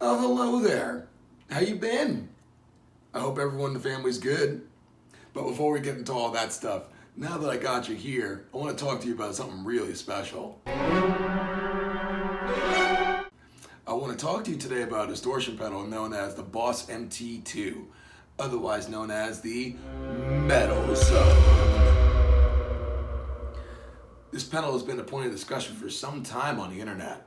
Oh, hello there. How you been? I hope everyone in the family's good. But before we get into all that stuff, now that I got you here, I want to talk to you about something really special. I want to talk to you today about a distortion pedal known as the Boss MT2, otherwise known as the Metal Zone. This pedal has been a point of discussion for some time on the internet.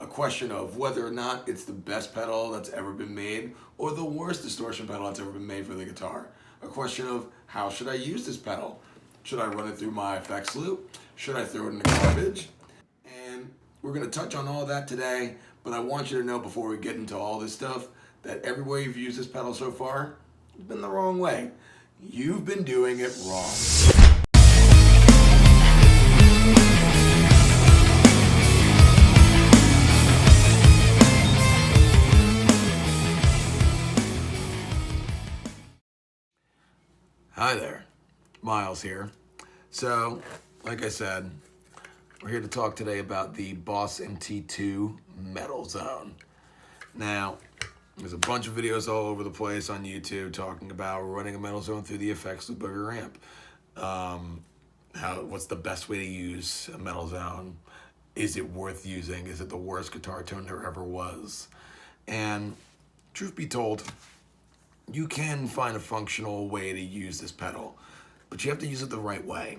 A question of whether or not it's the best pedal that's ever been made or the worst distortion pedal that's ever been made for the guitar. A question of how should I use this pedal? Should I run it through my effects loop? Should I throw it in the garbage? And we're going to touch on all that today, but I want you to know before we get into all this stuff that every way you've used this pedal so far has been the wrong way. You've been doing it wrong. Hi there, Miles here. So, like I said, we're here to talk today about the Boss MT2 Metal Zone. Now, there's a bunch of videos all over the place on YouTube talking about running a Metal Zone through the effects loop of your amp. What's the best way to use a Metal Zone? Is it worth using? Is it the worst guitar tone there ever was? And truth be told, you can find a functional way to use this pedal, but you have to use it the right way.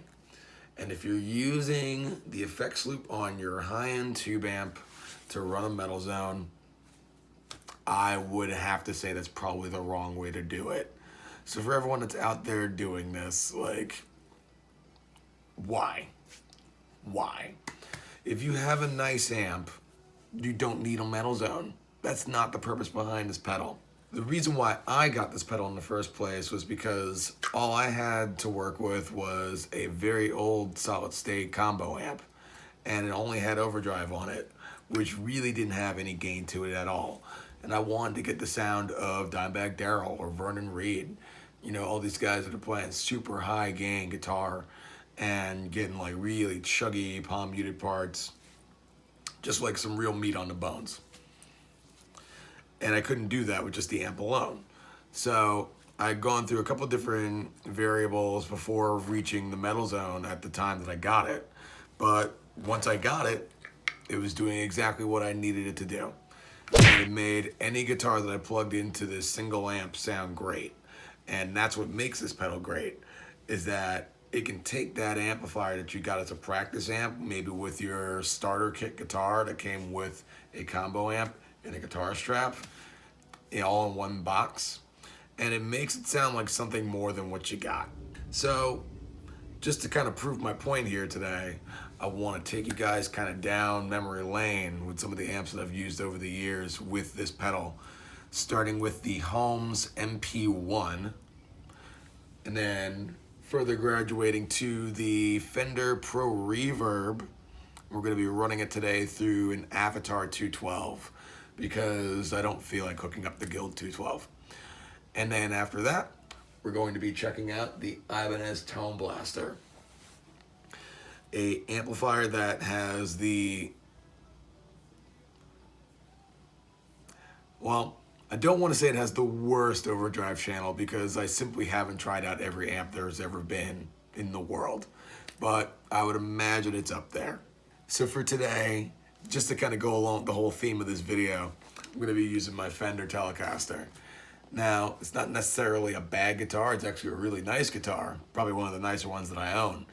And if you're using the effects loop on your high-end tube amp to run a Metal Zone, I would have to say that's probably the wrong way to do it. So for everyone that's out there doing this, why? Why? If you have a nice amp, you don't need a Metal Zone. That's not the purpose behind this pedal. The reason why I got this pedal in the first place was because all I had to work with was a very old solid state combo amp, and it only had overdrive on it, which really didn't have any gain to it at all. And I wanted to get the sound of Dimebag Darrell or Vernon Reid, all these guys that are playing super high gain guitar and getting like really chuggy palm muted parts, just like some real meat on the bones. And I couldn't do that with just the amp alone. So I'd gone through a couple different variables before reaching the Metal Zone at the time that I got it. But once I got it, it was doing exactly what I needed it to do. And it made any guitar that I plugged into this single amp sound great. And that's what makes this pedal great, is that it can take that amplifier that you got as a practice amp, maybe with your starter kit guitar that came with a combo amp and a guitar strap, all in one box, and it makes it sound like something more than what you got. So just to kind of prove my point here today, I want to take you guys kind of down memory lane with some of the amps that I've used over the years with this pedal, starting with the Holmes MP1, and then further graduating to the Fender Pro Reverb. We're going to be running it today through an Avatar 212 because I don't feel like hooking up the Guild 212. And then after that, we're going to be checking out the Ibanez Tone Blaster, a amplifier that has I don't want to say it has the worst overdrive channel because I simply haven't tried out every amp there's ever been in the world, but I would imagine it's up there. So for today, just to kind of go along with the whole theme of this video, I'm going to be using my Fender Telecaster. Now, it's not necessarily a bad guitar. It's actually a really nice guitar, probably one of the nicer ones that I own.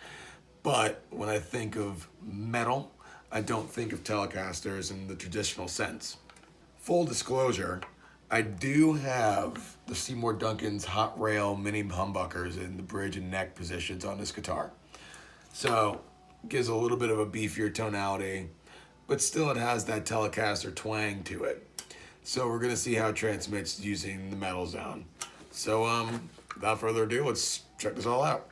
But when I think of metal, I don't think of Telecasters in the traditional sense. Full disclosure, I do have the Seymour Duncan's Hot Rail mini humbuckers in the bridge and neck positions on this guitar. So it gives a little bit of a beefier tonality, but still it has that Telecaster twang to it. So we're gonna see how it transmits using the Metal Zone. So without further ado, let's check this all out.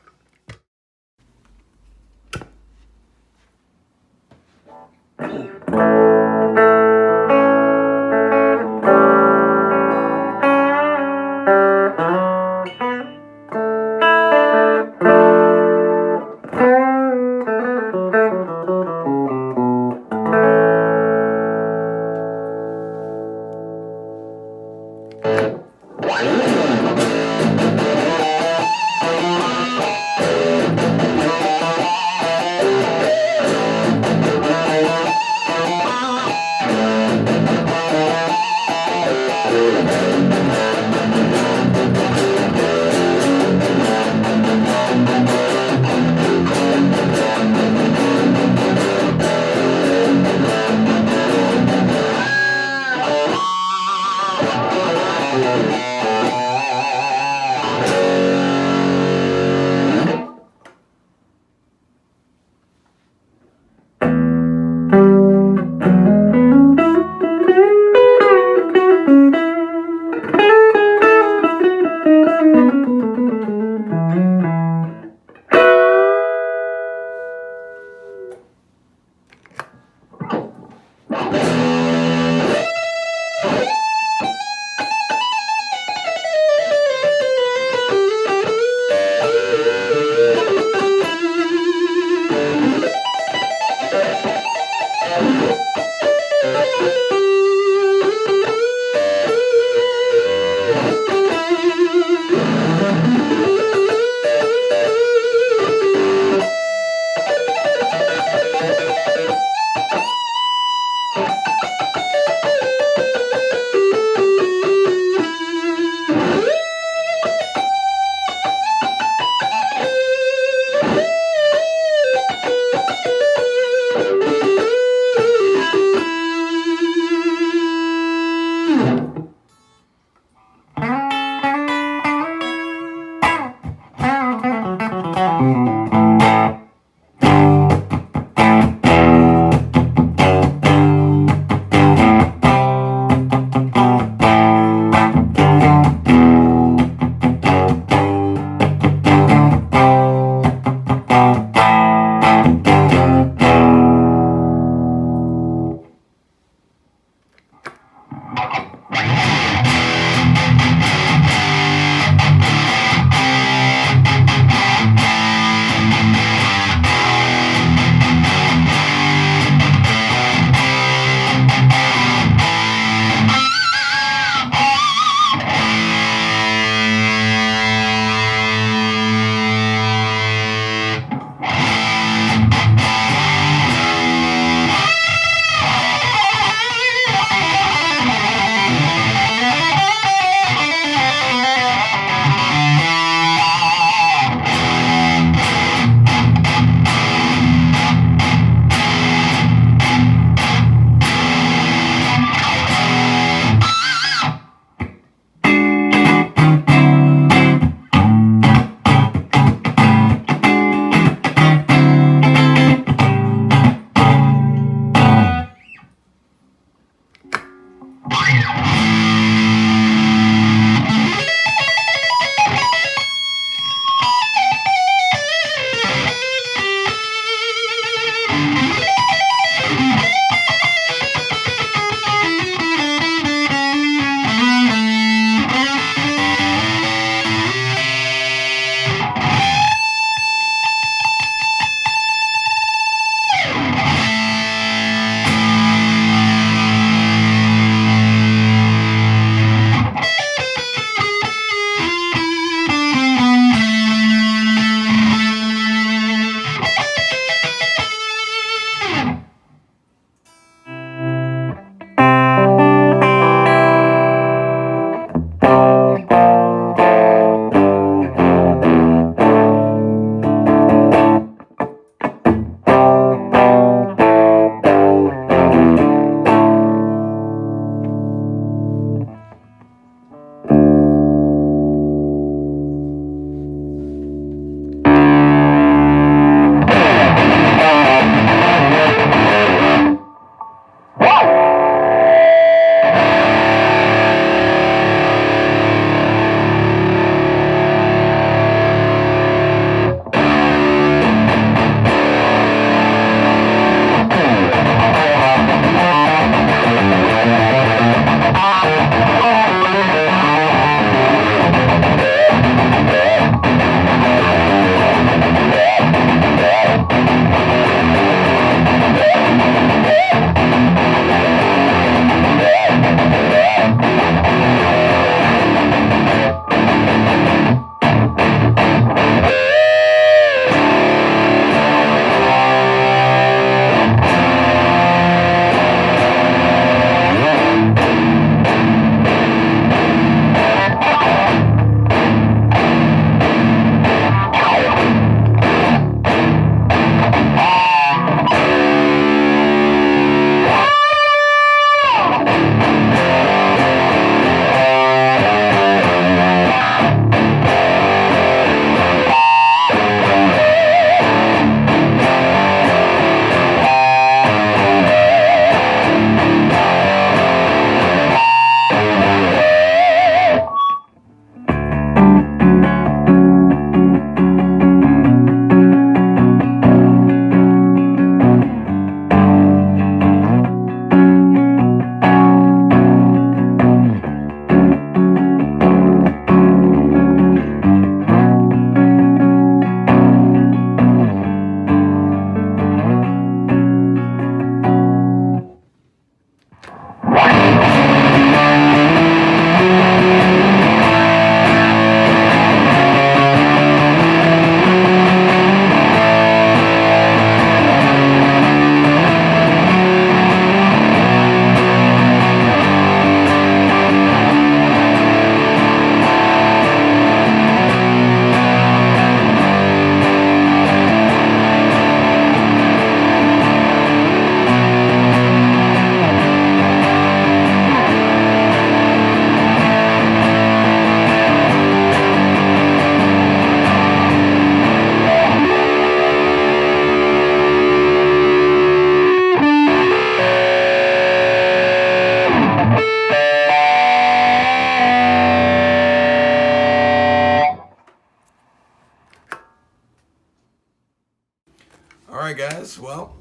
All right, guys. Well,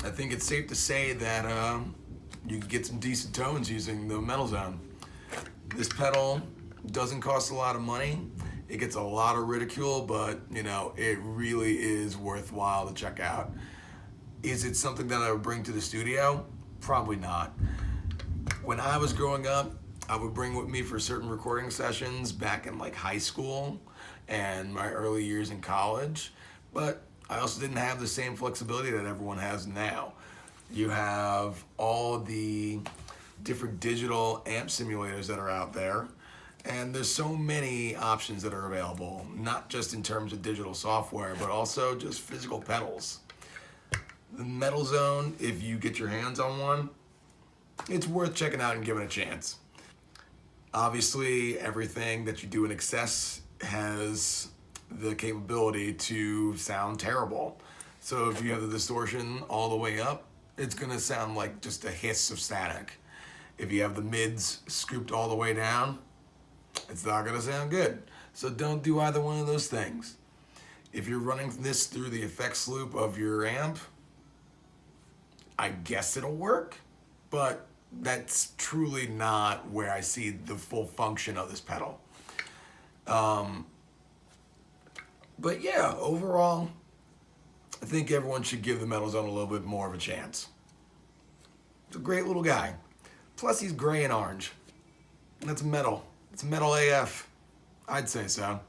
I think it's safe to say that you can get some decent tones using the Metal Zone. This pedal doesn't cost a lot of money. It gets a lot of ridicule, but you know, it really is worthwhile to check out. Is it something that I would bring to the studio? Probably not. When I was growing up, I would bring with me for certain recording sessions back in like high school and my early years in college, but I also didn't have the same flexibility that everyone has now. You have all the different digital amp simulators that are out there, and there's so many options that are available, not just in terms of digital software, but also just physical pedals. The Metal Zone, if you get your hands on one, it's worth checking out and giving a chance. Obviously, everything that you do in excess has the capability to sound terrible. So if you have the distortion all the way up, it's gonna sound like just a hiss of static. If you have the mids scooped all the way down, it's not gonna sound good. So don't do either one of those things. If you're running this through the effects loop of your amp, I guess it'll work, but that's truly not where I see the full function of this pedal. But yeah, overall, I think everyone should give the Metal Zone a little bit more of a chance. It's a great little guy. Plus he's gray and orange. That's metal. It's metal AF. I'd say so.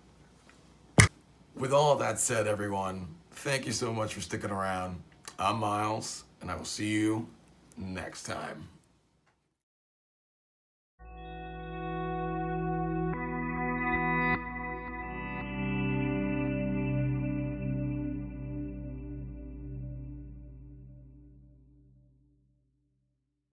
With all that said, everyone, thank you so much for sticking around. I'm Miles, and I will see you next time.